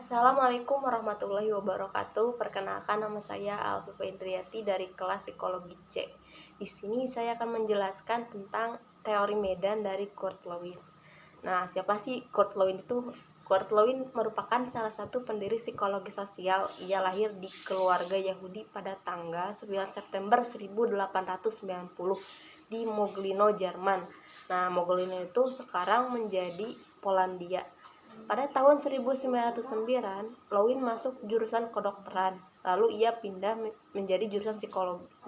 Assalamualaikum warahmatullahi wabarakatuh. Perkenalkan, nama saya Alfifa Indriati dari kelas Psikologi C. Di sini saya akan menjelaskan tentang teori medan dari Kurt Lewin. Nah, siapa sih Kurt Lewin itu? Kurt Lewin merupakan salah satu pendiri psikologi sosial. Ia lahir di keluarga Yahudi pada tanggal 9 September 1890 di Moglino, Jerman. Nah, Moglino itu sekarang menjadi Polandia. Pada tahun 1909, Lewin masuk jurusan kedokteran. Lalu ia pindah menjadi jurusan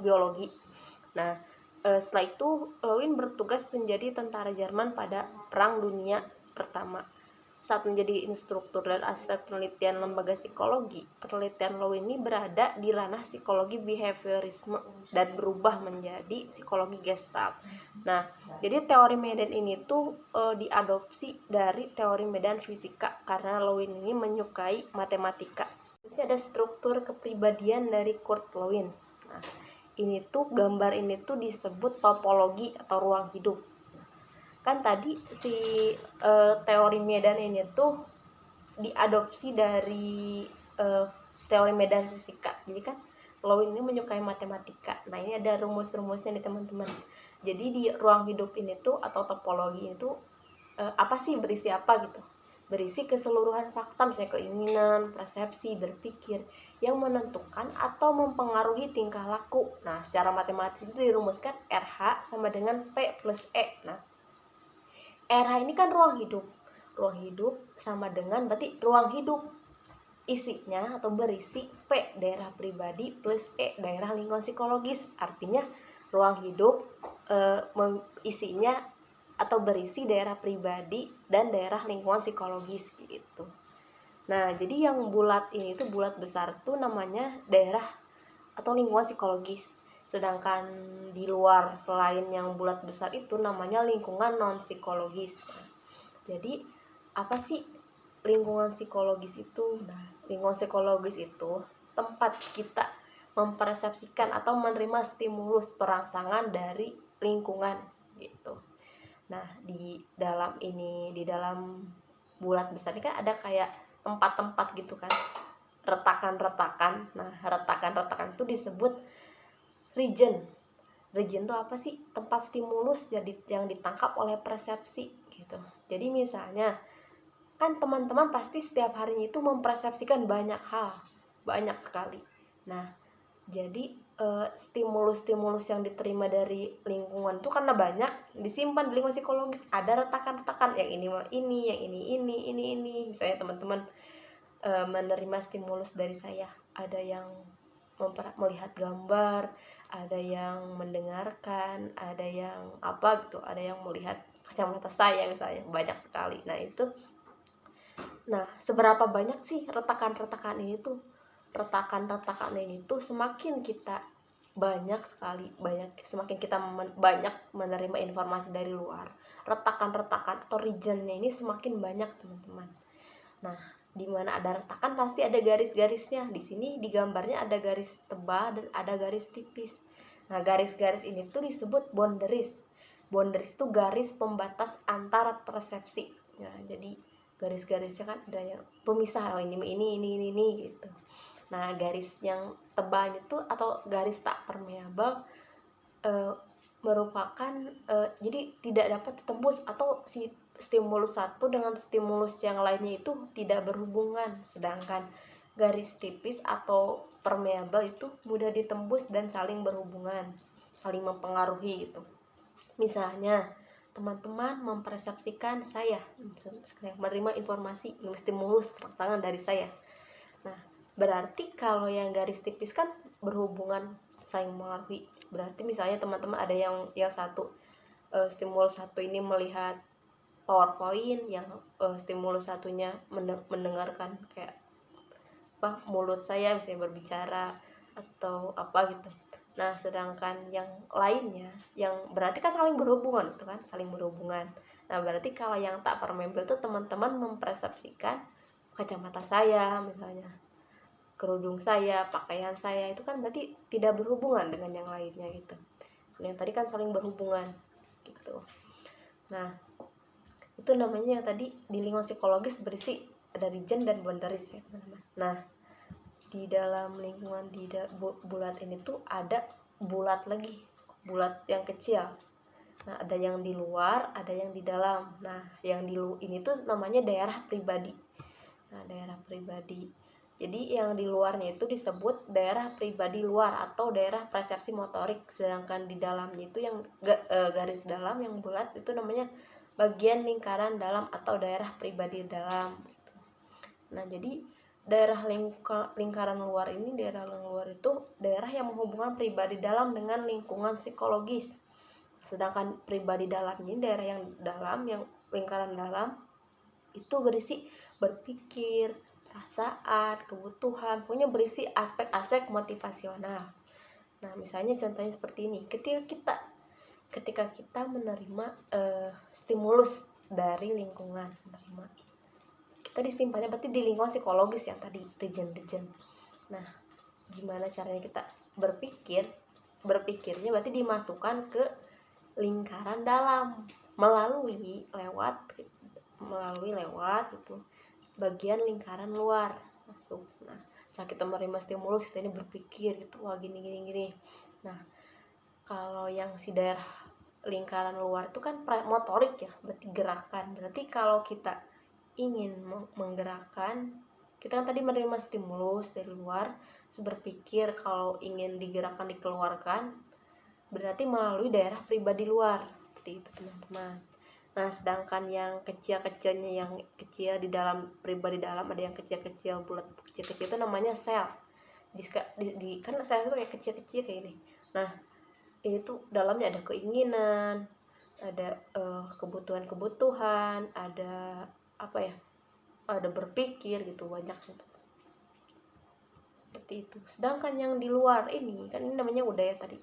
biologi. Nah, setelah itu Lewin bertugas menjadi tentara Jerman pada Perang Dunia Pertama. Saat menjadi instruktur dan asisten penelitian lembaga psikologi, penelitian Lewin ini berada di ranah psikologi behaviorisme dan berubah menjadi psikologi gestalt. Nah, jadi teori medan ini tuh diadopsi dari teori medan fisika karena Lewin ini menyukai matematika. Jadi ada struktur kepribadian dari Kurt Lewin. Nah, ini tuh gambar ini tuh disebut topologi atau ruang hidup. Kan tadi si teori medan ini tuh diadopsi dari teori medan fisika. Jadi kan Lewin ini menyukai matematika. Nah, ini ada rumus-rumusnya nih teman-teman. Jadi di ruang hidup ini tuh atau topologi itu apa sih, berisi apa gitu? Berisi keseluruhan fakta, misalnya keinginan, persepsi, berpikir yang menentukan atau mempengaruhi tingkah laku. Nah, secara matematis itu dirumuskan RH sama dengan P plus E. Nah, RH ini kan ruang hidup. Ruang hidup sama dengan berarti ruang hidup isinya atau berisi P daerah pribadi plus E daerah lingkungan psikologis. Artinya ruang hidup isinya atau berisi daerah pribadi dan daerah lingkungan psikologis gitu. Nah, jadi yang bulat ini tuh bulat besar tuh namanya daerah atau lingkungan psikologis. Sedangkan di luar selain yang bulat besar itu namanya lingkungan non psikologis. Jadi apa sih lingkungan psikologis itu? Nah, lingkungan psikologis itu tempat kita mempersepsikan atau menerima stimulus perangsangan dari lingkungan gitu. Nah, di dalam bulat besar ini kan ada kayak tempat-tempat gitu kan, retakan-retakan. Nah, retakan-retakan itu disebut region. Region itu apa sih? Tempat stimulus yang ditangkap oleh persepsi gitu. Jadi misalnya kan teman-teman pasti setiap harinya itu mempersepsikan banyak hal, banyak sekali. Nah, jadi stimulus-stimulus yang diterima dari lingkungan itu karena banyak disimpan di lingkungan psikologis. Ada retakan-retakan, yang ini, yang ini. Misalnya teman-teman menerima stimulus dari saya, ada yang melihat gambar, ada yang mendengarkan, ada yang apa gitu, ada yang melihat kacamata saya misalnya, banyak sekali. Nah, seberapa banyak sih retakan-retakan ini tuh? Retakan-retakan ini tuh semakin kita semakin kita banyak menerima informasi dari luar, retakan-retakan atau regionnya ini semakin banyak teman-teman. Nah, di mana ada retakan pasti ada garis-garisnya. Di sini di gambarnya ada garis tebal dan ada garis tipis. Nah, garis-garis ini tuh disebut boundaries. Boundaries itu garis pembatas antara persepsi. Nah, jadi garis-garisnya kan ada yang pemisah, oh ini gitu. Nah, garis yang tebal itu atau garis tak permeabel merupakan jadi tidak dapat ditembus, atau si stimulus satu dengan stimulus yang lainnya itu tidak berhubungan. Sedangkan garis tipis atau permeabel itu mudah ditembus dan saling berhubungan, saling mempengaruhi gitu. Misalnya teman-teman mempersepsikan saya menerima informasi stimulus tangan dari saya. Nah, berarti kalau yang garis tipis kan berhubungan, saling mengaruhi. Berarti misalnya teman-teman ada yang satu stimulus satu ini melihat PowerPoint, yang stimulus satunya mendengarkan kayak mulut saya misalnya berbicara atau apa gitu. Nah, sedangkan yang lainnya yang berarti kan saling berhubungan itu kan, saling berhubungan. Nah, berarti kalau yang tak permeabel itu teman-teman mempersepsikan kacamata saya misalnya, kerudung saya, pakaian saya, itu kan berarti tidak berhubungan dengan yang lainnya gitu. Yang tadi kan saling berhubungan gitu. Nah, itu namanya yang tadi di lingkungan psikologis berisi ada region dan boundaries ya teman-teman. Nah, di dalam lingkungan bulat ini tuh ada bulat lagi, bulat yang kecil. Nah, ada yang di luar, ada yang di dalam. Nah, yang ini tuh namanya daerah pribadi. Nah, daerah pribadi. Jadi yang di luarnya itu disebut daerah pribadi luar atau daerah persepsi motorik, sedangkan di dalamnya itu yang garis dalam yang bulat itu namanya bagian lingkaran dalam atau daerah pribadi dalam. Nah, jadi daerah lingkaran luar ini, daerah luar itu daerah yang menghubungkan pribadi dalam dengan lingkungan psikologis. Sedangkan pribadi dalamnya ini daerah yang dalam, yang lingkaran dalam itu berisi berpikir, perasaan, kebutuhan, pokoknya berisi aspek-aspek motivasional. Nah, misalnya contohnya seperti ini, ketika kita menerima stimulus dari lingkungan, kita disimpannya berarti di lingkungan psikologis yang tadi region. Nah, gimana caranya kita berpikirnya berarti dimasukkan ke lingkaran dalam melalui lewat itu bagian lingkaran luar masuk. Nah, setelah kita menerima stimulus, kita ini berpikir gitu, wah gini. Nah, kalau yang si daerah lingkaran luar itu kan motorik ya, berarti gerakan. Berarti kalau kita ingin menggerakkan, kita kan tadi menerima stimulus dari luar, terus berpikir kalau ingin digerakkan, dikeluarkan, berarti melalui daerah pribadi luar, seperti itu teman-teman. Nah, sedangkan yang kecil-kecilnya, yang kecil di dalam pribadi dalam, ada yang kecil-kecil, bulat kecil-kecil itu namanya sel. Kan sel itu kayak kecil-kecil kayak ini. Nah, ini tuh dalamnya ada keinginan, ada kebutuhan, ada apa ya? Ada berpikir gitu, banyak gitu. Seperti itu. Sedangkan yang di luar ini, kan ini namanya udah ya tadi,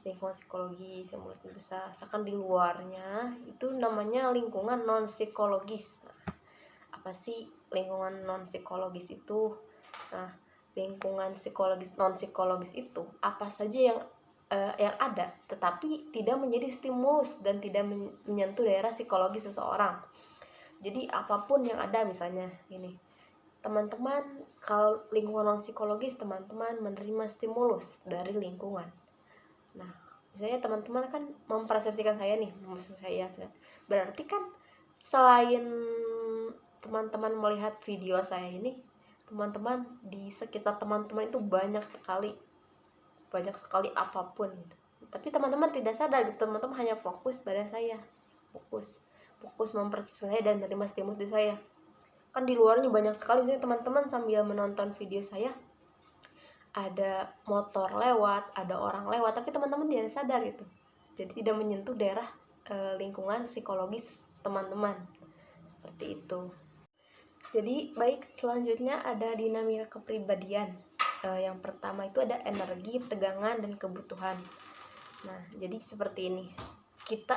lingkungan psikologis yang mulai besar. Sedangkan di luarnya itu namanya lingkungan non psikologis. Nah, apa sih lingkungan non psikologis itu? Nah, lingkungan psikologis non psikologis itu apa saja yang ada tetapi tidak menjadi stimulus dan tidak menyentuh daerah psikologis seseorang. Jadi apapun yang ada, misalnya ini, teman-teman, kalau lingkungan non psikologis, teman-teman menerima stimulus dari lingkungan. Nah, misalnya teman-teman kan mempersepsikan saya nih, berarti kan selain teman-teman melihat video saya ini, teman-teman di sekitar teman-teman itu banyak sekali apapun gitu. Tapi teman-teman tidak sadar, teman-teman hanya fokus pada saya, fokus mempersepsikan saya dan menerima stimulus dari saya. Kan di luarnya banyak sekali, misalnya teman-teman sambil menonton video saya, ada motor lewat, ada orang lewat, tapi teman-teman tidak sadar gitu. Jadi tidak menyentuh daerah lingkungan psikologis teman-teman. Seperti itu. Jadi baik, selanjutnya ada dinamika kepribadian. Yang pertama itu ada energi, tegangan, dan kebutuhan. Nah, jadi seperti ini.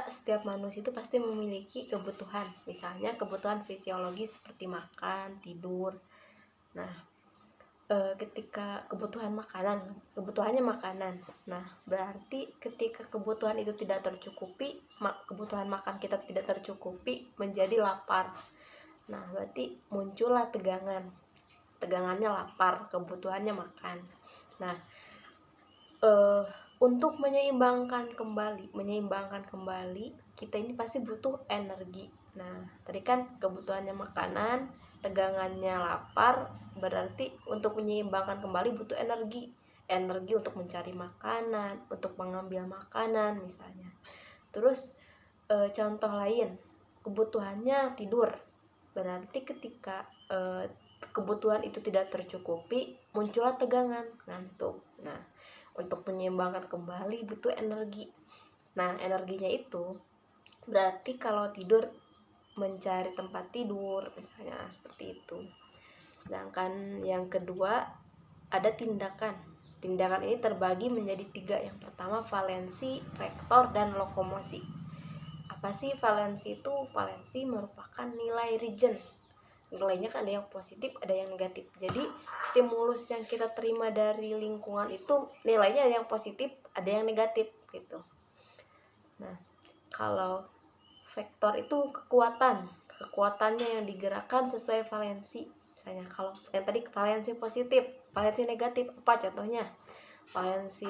Setiap manusia itu pasti memiliki kebutuhan. Misalnya kebutuhan fisiologis seperti makan, tidur. Nah, ketika kebutuhannya makanan. Nah, berarti ketika kebutuhan itu tidak tercukupi, kebutuhan makan kita tidak tercukupi, menjadi lapar. Nah, berarti muncullah tegangannya lapar, kebutuhannya makan. Nah, untuk menyeimbangkan kembali kita ini pasti butuh energi. Nah, tadi kan kebutuhannya makanan, tegangannya lapar, berarti untuk menyeimbangkan kembali butuh energi untuk mencari makanan, untuk mengambil makanan misalnya. Terus contoh lain, kebutuhannya tidur, berarti ketika kebutuhan itu tidak tercukupi, muncullah tegangan, ngantuk. Nah, untuk menyeimbangkan kembali butuh energi. Nah, energinya itu berarti kalau tidur mencari tempat tidur misalnya, seperti itu. Sedangkan yang kedua ada tindakan. Tindakan ini terbagi menjadi 3. Yang pertama valensi, vektor, dan lokomosi. Apa sih valensi itu? Valensi merupakan nilai region. Nilainya kan ada yang positif, ada yang negatif. Jadi stimulus yang kita terima dari lingkungan itu nilainya ada yang positif, ada yang negatif gitu. Nah, kalau vektor itu kekuatannya yang digerakkan sesuai valensi. misalnya. Kalau yang tadi valensi positif, valensi negatif apa contohnya? Valensi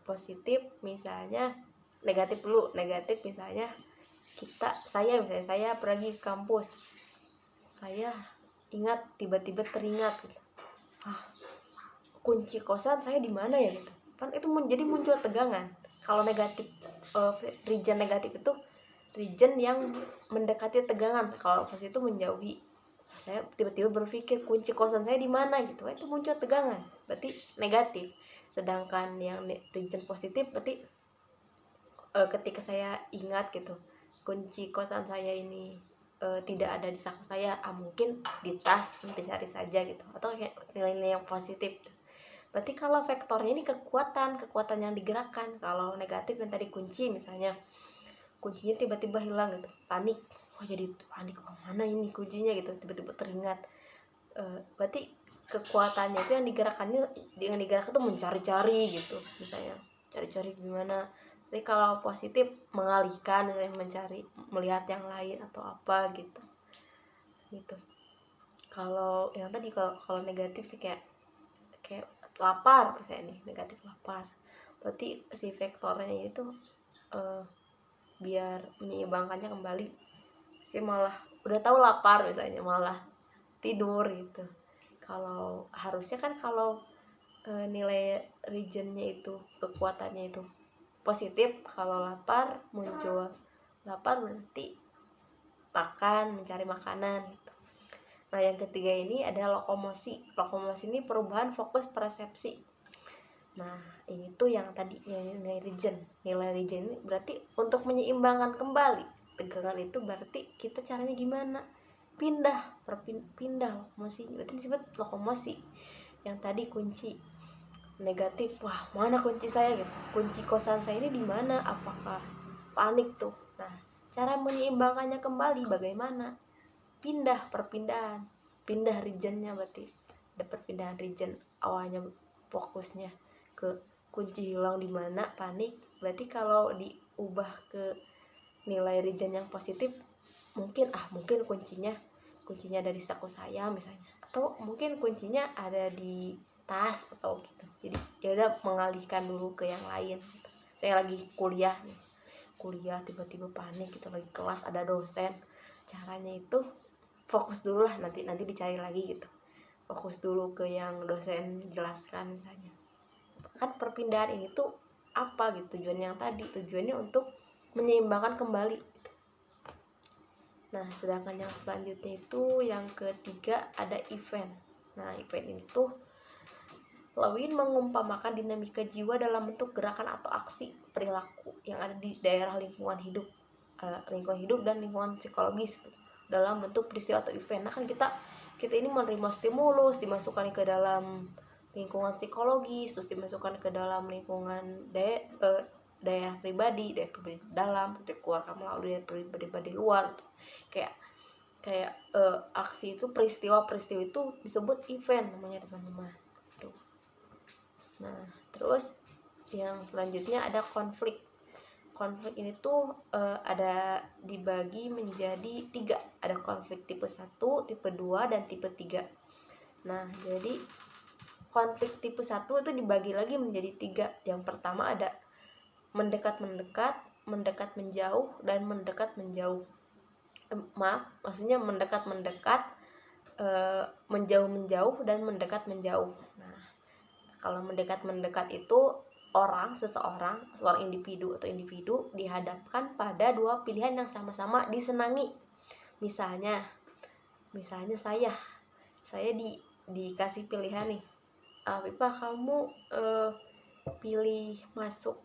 positif misalnya, negatif dulu. Negatif misalnya misalnya saya pergi ke kampus, saya ingat, tiba-tiba teringat gitu, kunci kosan saya di mana ya gitu kan, itu menjadi muncul tegangan. Kalau negatif, region negatif itu region yang mendekati tegangan. Kalau positif itu menjauhi. Saya tiba-tiba berpikir kunci kosan saya di mana gitu, itu muncul tegangan, berarti negatif. Sedangkan yang region positif berarti ketika saya ingat gitu, kunci kosan saya ini tidak ada di saku saya, mungkin di tas, nanti cari saja gitu, atau kayak nilai-nilai yang positif. Berarti kalau vektornya ini kekuatan yang digerakkan. Kalau negatif yang tadi kunci misalnya, kuncinya tiba-tiba hilang gitu, panik, jadi panik, mana ini kuncinya gitu, tiba-tiba teringat. Berarti kekuatannya itu yang digerakkan tuh mencari-cari gitu, misalnya cari-cari gimana. Tapi kalau positif mengalihkan, misalnya mencari, melihat yang lain atau apa gitu. Kalau yang tadi, kalau negatif sih kayak lapar misalnya nih, negatif lapar, berarti si vektornya itu biar menyeimbangkannya kembali, saya malah udah tahu lapar misalnya malah tidur gitu. Kalau harusnya kan kalau nilai regionnya itu, kekuatannya itu positif, kalau lapar muncul lapar berarti makan, mencari makanan gitu. Nah, yang ketiga ini ada lokomosi. Lokomosi ini perubahan fokus persepsi. Nah, ini tuh yang tadi nilai region. Nilai region ini berarti untuk menyeimbangkan kembali tegangan itu, berarti kita caranya gimana? Pindah lokomosi. Berarti disebut lokomosi. Yang tadi kunci negatif, wah mana kunci saya gitu, kunci kosan saya ini di mana? Apakah panik tuh? Nah, cara menyeimbangkannya kembali bagaimana? Pindah regionnya, berarti ada perpindahan region. Awalnya fokusnya ke kunci hilang di mana, panik, berarti kalau diubah ke nilai region yang positif, mungkin kuncinya dari saku saya misalnya, atau mungkin kuncinya ada di tas atau gitu. Jadi ya udah, mengalihkan dulu ke yang lain gitu. Saya lagi kuliah tiba-tiba panik gitu, lagi kelas ada dosen, caranya itu fokus dulu lah, nanti dicari lagi gitu, fokus dulu ke yang dosen jelaskan misalnya. Kan perpindahan ini tuh apa gitu, tujuannya yang tadi, tujuannya untuk menyeimbangkan kembali gitu. Nah, sedangkan yang selanjutnya itu yang ketiga ada event. Nah, event ini tuh Lewin mengumpamakan dinamika jiwa dalam bentuk gerakan atau aksi perilaku yang ada di daerah lingkungan hidup dan lingkungan psikologis dalam bentuk peristiwa atau event. Nah, kan kita ini menerima stimulus, dimasukkan ke dalam lingkungan psikologis, terus dimasukkan ke dalam lingkungan daerah pribadi dalam, keluarga melalui pribadi luar gitu. Kayak aksi itu, peristiwa itu disebut event namanya, teman-teman. Tuh. Nah, terus yang selanjutnya ada konflik. Konflik ini tuh ada dibagi menjadi 3. Ada konflik tipe 1, tipe 2, dan tipe 3. Nah, jadi konflik tipe 1 itu dibagi lagi menjadi 3. Yang pertama ada mendekat-mendekat, mendekat-menjauh, dan mendekat-menjauh. Maksudnya mendekat-mendekat, menjauh-menjauh, dan mendekat-menjauh. Nah, kalau mendekat-mendekat itu seorang individu dihadapkan pada 2 pilihan yang sama-sama disenangi. Misalnya saya dikasih pilihan nih, Pipa, kamu pilih masuk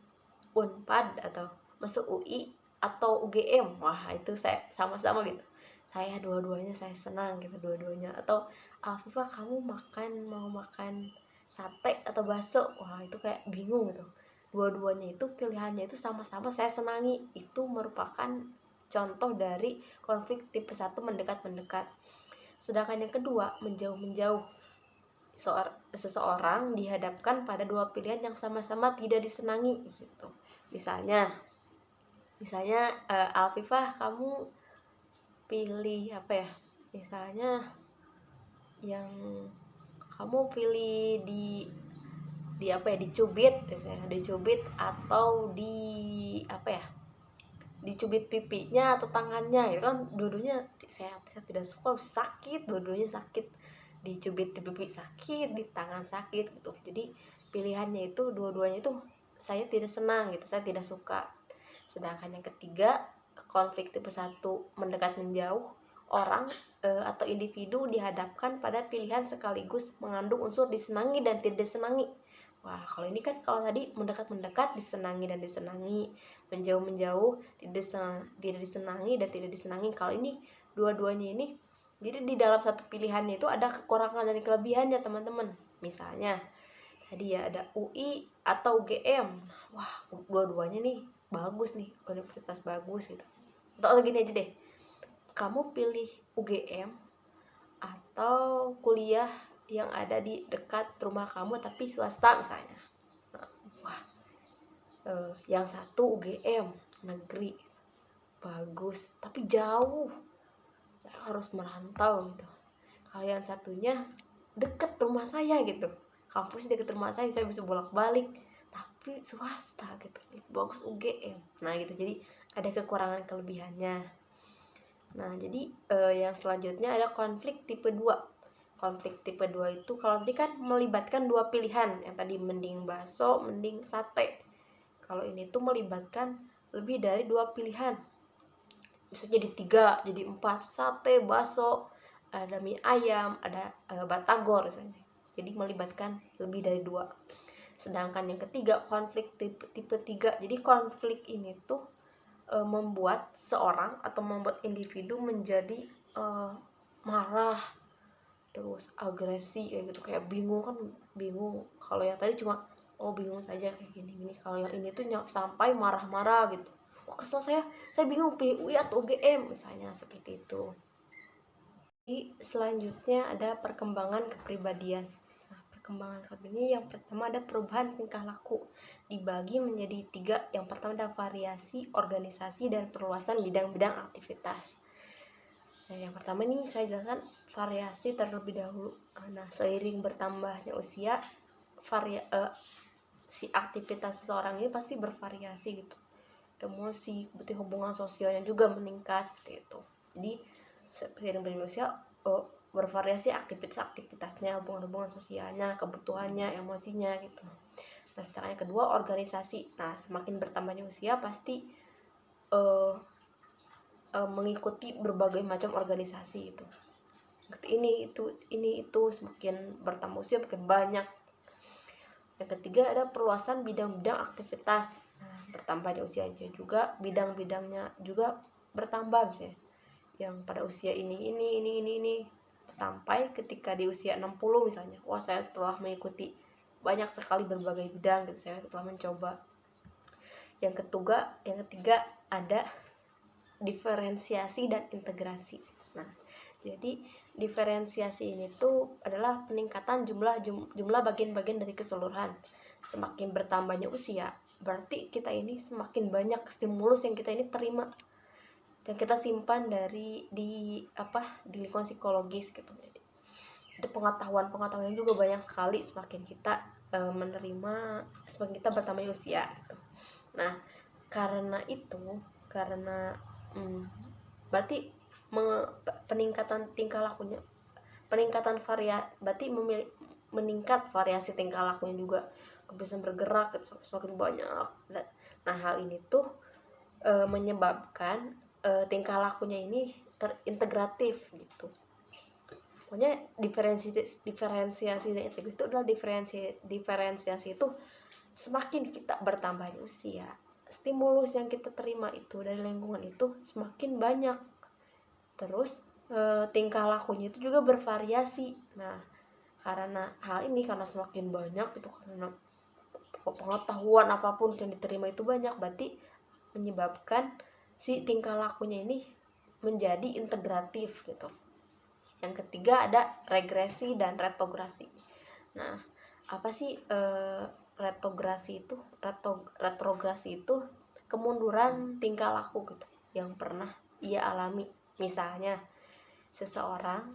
Unpad atau masuk UI atau UGM. Wah, itu saya sama-sama gitu, saya dua-duanya saya senang gitu, dua-duanya. Atau Pipa, kamu mau makan sate atau bakso. Wah, itu kayak bingung gitu, dua-duanya itu pilihannya itu sama-sama saya senangi. Itu merupakan contoh dari konflik tipe 1, mendekat-mendekat. Sedangkan yang kedua, menjauh-menjauh, seseorang dihadapkan pada 2 pilihan yang sama-sama tidak disenangi gitu. Misalnya Alfifah, kamu pilih apa ya, misalnya yang kamu pilih di apa ya, dicubit misalnya, dicubit atau di apa ya, dicubit pipinya atau tangannya, ya kan dua-duanya saya tidak suka, sakit, dua-duanya sakit, dicubit di pipi sakit, di tangan sakit gitu. Jadi pilihannya itu dua-duanya itu saya tidak senang gitu, saya tidak suka. Sedangkan yang ketiga, konflik tipe 1 mendekat menjauh, orang atau individu dihadapkan pada pilihan sekaligus mengandung unsur disenangi dan tidak disenangi. Wah, kalau ini kan, kalau tadi mendekat-mendekat, disenangi dan disenangi, menjauh-menjauh, tidak disenangi dan tidak disenangi. Kalau ini dua-duanya ini, jadi di dalam satu pilihannya itu ada kekurangan dan kelebihannya, teman-teman. Misalnya tadi ya, ada UI atau UGM. Wah, dua-duanya nih bagus nih, universitas bagus gitu. Atau gini aja deh, kamu pilih UGM atau kuliah yang ada di dekat rumah kamu tapi swasta misalnya. Wah, yang satu UGM negeri bagus tapi jauh, saya harus merantau gitu. Kalau yang satunya deket rumah saya gitu, kampus deket rumah saya bisa bolak-balik, tapi swasta gitu, bagus UGM. Nah gitu, jadi ada kekurangan kelebihannya. Nah, jadi yang selanjutnya ada konflik tipe 2. Konflik tipe 2 itu kalau nanti kan melibatkan dua pilihan. Yang tadi mending bakso, mending sate. Kalau ini tuh melibatkan lebih dari dua pilihan. Bisa jadi 3, jadi 4, sate, bakso, ada mie ayam, ada batagor misalnya. Jadi melibatkan lebih dari 2. Sedangkan yang ketiga, konflik tipe 3. Jadi konflik ini tuh membuat seorang atau membuat individu menjadi marah, terus agresi kayak gitu, kayak bingung kan, bingung. Kalau yang tadi cuma bingung saja kayak gini. Kalau yang ini tuh sampai marah-marah gitu. Kesel saya bingung pilih UI atau UGM misalnya, seperti itu. Jadi selanjutnya ada perkembangan kepribadian. Perkembangan kepribadian yang pertama ada perubahan tingkah laku, dibagi menjadi 3. Yang pertama ada variasi, organisasi, dan perluasan bidang-bidang aktivitas. Nah, yang pertama ini saya jelaskan variasi terlebih dahulu. Nah, seiring bertambahnya usia, si aktivitas seseorang ini pasti bervariasi gitu. Emosi, berarti hubungan sosialnya juga meningkat seperti itu. Jadi seiring bertambahnya usia, bervariasi aktivitasnya, hubungan sosialnya, kebutuhannya, emosinya gitu. Nah, sedangkan yang kedua organisasi. Nah, semakin bertambahnya usia pasti mengikuti berbagai macam organisasi itu. Ini itu semakin bertambah usia makin banyak. Yang ketiga ada perluasan bidang-bidang aktivitas. Nah, bertambahnya usia juga bidang-bidangnya juga bertambah, misalnya yang pada usia ini sampai ketika di usia 60 misalnya, wah saya telah mengikuti banyak sekali berbagai bidang gitu, saya telah mencoba. Yang ketiga ada diferensiasi dan integrasi. Nah, jadi diferensiasi ini tuh adalah peningkatan jumlah bagian-bagian dari keseluruhan. Semakin bertambahnya usia, berarti kita ini semakin banyak stimulus yang kita ini terima dan kita simpan di lingkungan psikologis gitu. Itu pengetahuan yang juga banyak sekali semakin kita menerima, semakin kita bertambahnya usia gitu. Nah, karena berarti peningkatan tingkah lakunya, berarti meningkat variasi tingkah lakunya juga, kebiasaan bergerak semakin banyak. Nah, hal ini tuh menyebabkan tingkah lakunya ini terintegratif gitu. Pokoknya diferensiasi dan integrasi itu adalah diferensiasi itu semakin kita bertambahnya usia, stimulus yang kita terima itu dari lingkungan itu semakin banyak. Terus tingkah lakunya itu juga bervariasi. Nah, karena semakin banyak itu, karena pengetahuan apapun yang diterima itu banyak, berarti menyebabkan si tingkah lakunya ini menjadi integratif gitu. Yang ketiga ada regresi dan retrogresi. Nah, apa sih retrogresi itu kemunduran tingkah laku gitu yang pernah ia alami. Misalnya seseorang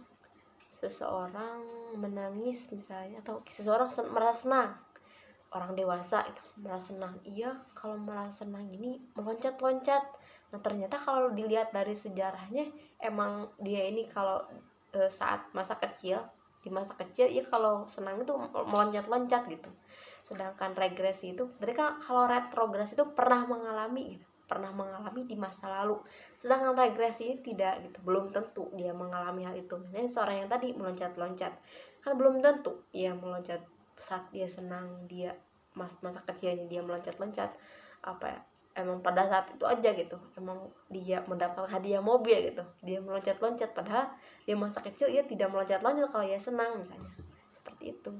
seseorang menangis misalnya, atau seseorang merasa senang, orang dewasa itu merasa senang, iya kalau merasa senang ini meloncat-loncat. Nah ternyata kalau dilihat dari sejarahnya, emang dia ini kalau saat masa kecil, di masa kecil ya kalau senang itu meloncat-loncat gitu. Sedangkan regresi itu berarti kan, kalau retrogresi itu pernah mengalami gitu, pernah mengalami di masa lalu. Sedangkan regresi ini tidak gitu, belum tentu dia mengalami hal itu. Misalnya seorang yang tadi meloncat-loncat, kan belum tentu dia meloncat saat dia senang, dia masa kecilnya dia meloncat-loncat, apa ya, emang pada saat itu aja gitu, emang dia mendapat hadiah mobil gitu, dia meloncat-loncat, padahal dia masa kecil ia tidak meloncat-loncat kalau ia senang misalnya, seperti itu.